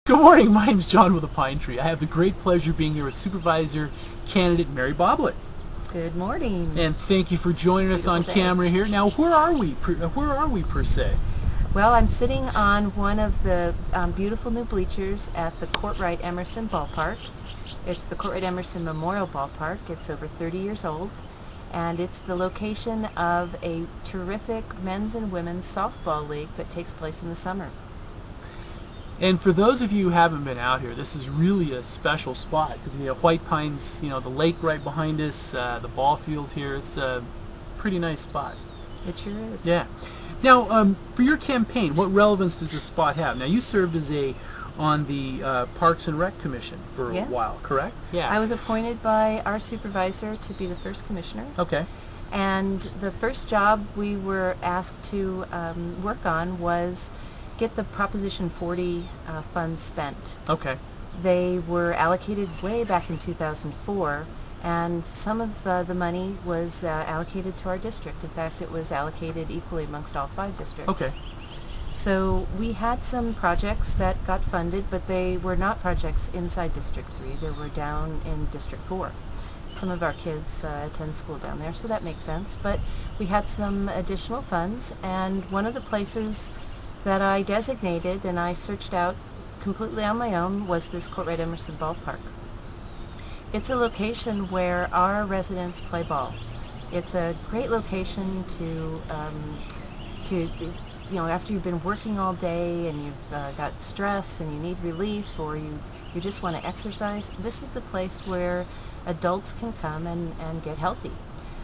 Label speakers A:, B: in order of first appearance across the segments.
A: Good morning, my name's John with the Pine Tree. I have the great pleasure of being here with Supervisor Candidate Mary Boblet.
B: Good morning.
A: And thank you for joining us on camera here. Now, where are we per se?
B: Well, I'm sitting on one of the beautiful new bleachers at the Courtright Emerson Ballpark. It's the Courtright Emerson Memorial Ballpark. It's over 30 years old, and it's the location of a terrific men's and women's softball league that takes place in the summer.
A: And for those of you who haven't been out here, this is really a special spot because we have White Pines, the lake right behind us, the ball field here. It's a pretty nice spot.
B: It sure is.
A: Yeah. Now, for your campaign, what relevance does this spot have? Now, you served as on the Parks and Rec Commission for a while, correct?
B: Yeah. I was appointed by our supervisor to be the first commissioner.
A: Okay.
B: And the first job we were asked to work on was get the Proposition 40 funds spent.
A: Okay.
B: They were allocated way back in 2004, and some of the money was allocated to our district. In fact, it was allocated equally amongst all 5 districts.
A: Okay.
B: So we had some projects that got funded, but they were not projects inside District 3. They were down in District 4. Some of our kids attend school down there, so that makes sense. But we had some additional funds, and one of the places that I designated and I searched out completely on my own was this Courtright Emerson Ballpark. It's a location where our residents play ball. It's a great location to after you've been working all day and you've got stress and you need relief, or you just want to exercise, this is the place where adults can come and get healthy.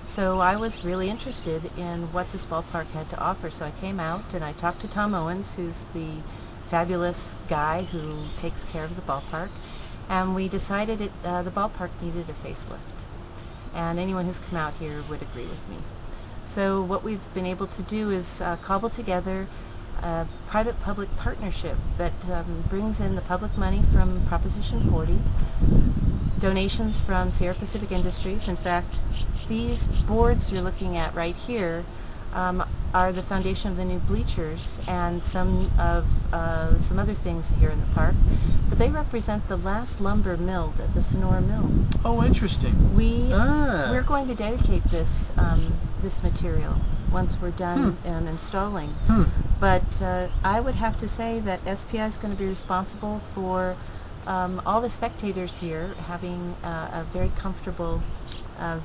B: So I was really interested in what this ballpark had to offer, so I came out and I talked to Tom Owens, who's the fabulous guy who takes care of the ballpark, and we decided the ballpark needed a facelift. And anyone who's come out here would agree with me. So what we've been able to do is cobble together a private-public partnership that brings in the public money from Proposition 40, donations from Sierra Pacific Industries. In fact, these boards you're looking at right here are the foundation of the new bleachers and some other things here in the park. But they represent the last lumber milled at the Sonora Mill.
A: Oh, interesting.
B: We're going to dedicate this material once we're done installing. But I would have to say that SPI is going to be responsible for all the spectators here having a very comfortable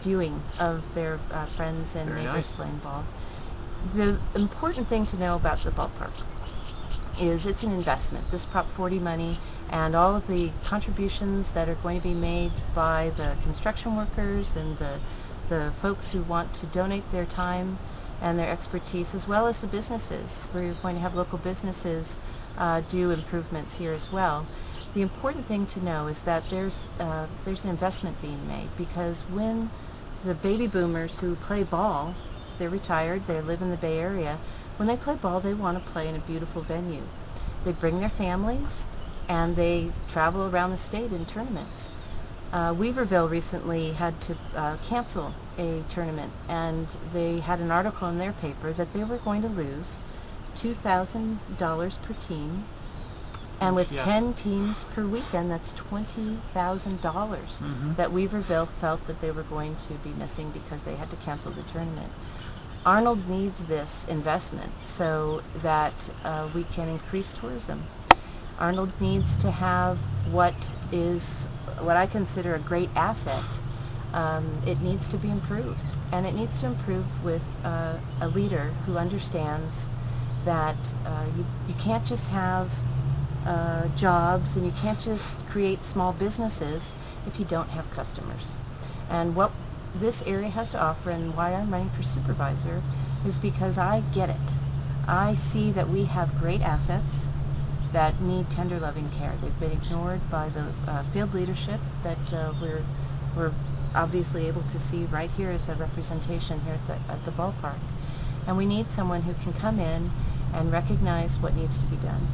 B: viewing of their friends and neighbors playing ball. The important thing to know about the ballpark is it's an investment. This Prop 40 money and all of the contributions that are going to be made by the construction workers and the folks who want to donate their time and their expertise, as well as the businesses. We're going to have local businesses do improvements here as well. The important thing to know is that there's an investment being made, because when the baby boomers who play ball, they're retired, they live in the Bay Area, when they play ball they want to play in a beautiful venue. They bring their families and they travel around the state in tournaments. Weaverville recently had to cancel a tournament, and they had an article in their paper that they were going to lose $2,000 per team. And with 10 teams per weekend, that's $20,000 that Weaverville felt that they were going to be missing because they had to cancel the tournament. Arnold needs this investment so that we can increase tourism. Arnold needs to have what I consider a great asset. It needs to be improved, and it needs to improve with a leader who understands that you can't just have jobs, and you can't just create small businesses if you don't have customers. And what this area has to offer, and why I'm running for supervisor, is because I get it. I see that we have great assets that need tender loving care. They've been ignored by the field leadership that we're obviously able to see right here as a representation here at the ballpark. And we need someone who can come in and recognize what needs to be done.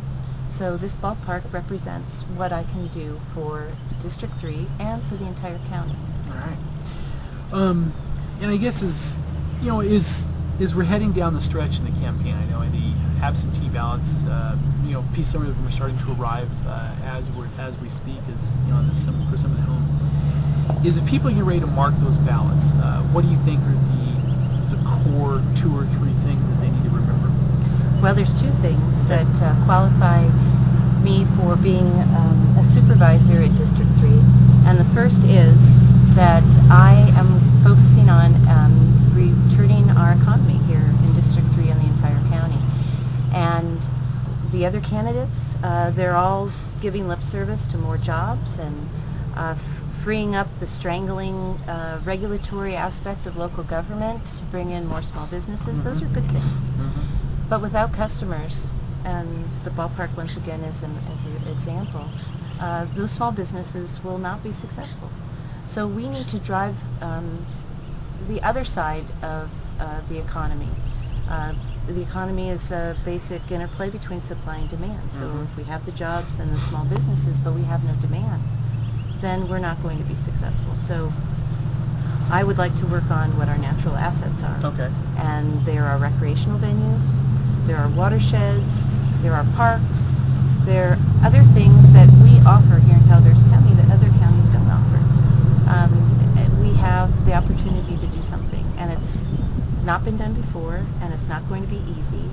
B: So this ballpark represents what I can do for District 3 and for the entire county.
A: All right. And I guess as we're heading down the stretch in the campaign, I know absentee ballots. Some of them are starting to arrive as we speak, for some of the homes. Is if people get ready to mark those ballots, what do you think are the core 2 or 3 things that they need to remember?
B: Well, there's 2 things that qualify me for being a supervisor at District 3. And the first is that I am focusing on returning our economy here in District 3 and the entire county. And the other candidates, they're all giving lip service to more jobs and freeing up the strangling regulatory aspect of local government to bring in more small businesses. Those are good things. But without customers, and the ballpark once again is an example, those small businesses will not be successful. So we need to drive the other side of the economy. The economy is a basic interplay between supply and demand. So if we have the jobs and the small businesses, but we have no demand, then we're not going to be successful. So I would like to work on what our natural assets are.
A: Okay.
B: And there are recreational venues, there are watersheds, there are parks, there are other things that we offer here in Calaveras County that other counties don't offer. We have the opportunity to do something, and it's not been done before, and it's not going to be easy,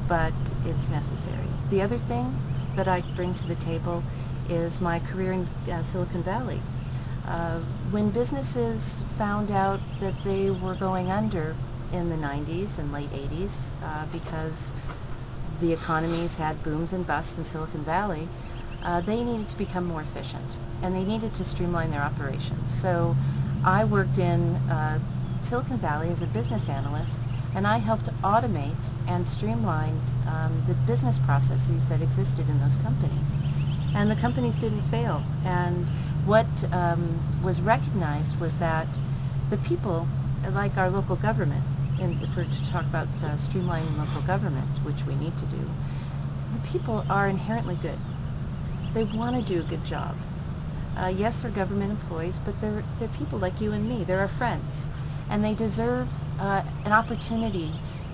B: but it's necessary. The other thing that I bring to the table is my career in Silicon Valley. When businesses found out that they were going under in the 90s and late 80s because the economies had booms and busts in Silicon Valley, they needed to become more efficient, and they needed to streamline their operations. So I worked in Silicon Valley as a business analyst, and I helped automate and streamline the business processes that existed in those companies. And the companies didn't fail. And what was recognized was that the people, like our local government, and if we're to talk about streamlining local government, which we need to do, the people are inherently good. They want to do a good job. Yes, they're government employees, but they're people like you and me. They're our friends. And they deserve an opportunity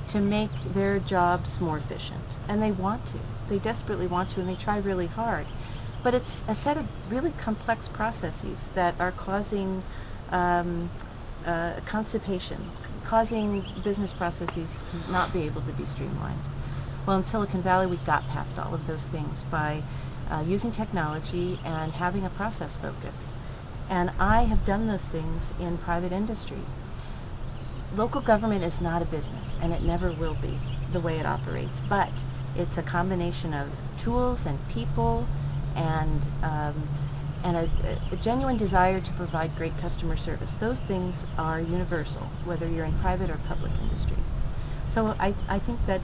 B: to make their jobs more efficient. And they want to. They desperately want to, and they try really hard. But it's a set of really complex processes that are causing constipation, causing business processes to not be able to be streamlined. Well, in Silicon Valley, we got past all of those things by using technology and having a process focus. And I have done those things in private industry. Local government is not a business, and it never will be the way it operates, but it's a combination of tools and people and a genuine desire to provide great customer service. Those things are universal, whether you're in private or public industry. So I think that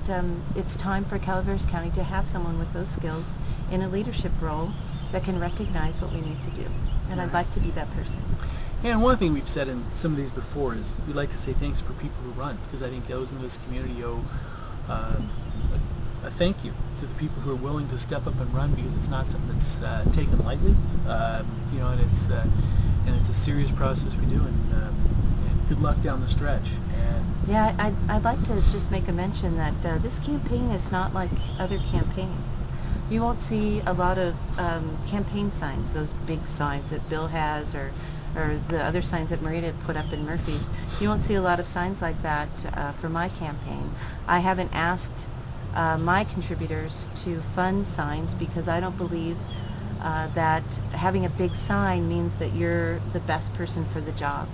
B: it's time for Calaveras County to have someone with those skills in a leadership role that can recognize what we need to do. And I'd like to be that person.
A: And one thing we've said in some of these before is we'd like to say thanks for people who run, because I think those in this community owe a thank you to the people who are willing to step up and run, because it's not something that's taken lightly, and it's a serious process we do, and good luck down the stretch. And
B: yeah, I'd like to just make a mention that this campaign is not like other campaigns. You won't see a lot of campaign signs, those big signs that Bill has, or the other signs that Marita put up in Murphy's. You won't see a lot of signs like that for my campaign. I haven't asked my contributors to fund signs because I don't believe that having a big sign means that you're the best person for the job.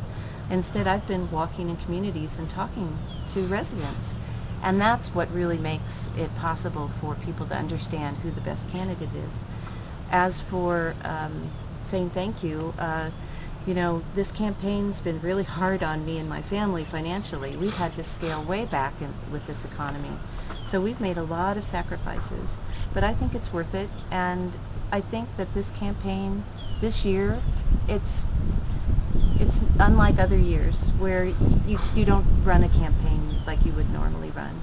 B: Instead, I've been walking in communities and talking to residents, and that's what really makes it possible for people to understand who the best candidate is. As for saying thank you, this campaign's been really hard on me and my family financially. We've had to scale way back with this economy. So we've made a lot of sacrifices, but I think it's worth it, and I think that this campaign, this year, it's unlike other years where you don't run a campaign like you would normally run.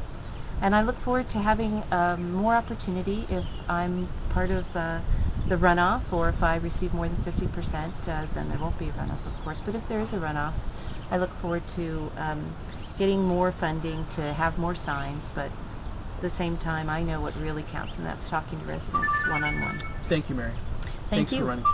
B: And I look forward to having more opportunity if I'm part of the runoff, or if I receive more than 50%, then there won't be a runoff, of course. But if there is a runoff, I look forward to getting more funding to have more signs, but the same time, I know what really counts, and that's talking to residents one-on-one.
A: Thank you, Mary.
B: Thank
A: Thanks
B: you.
A: for running.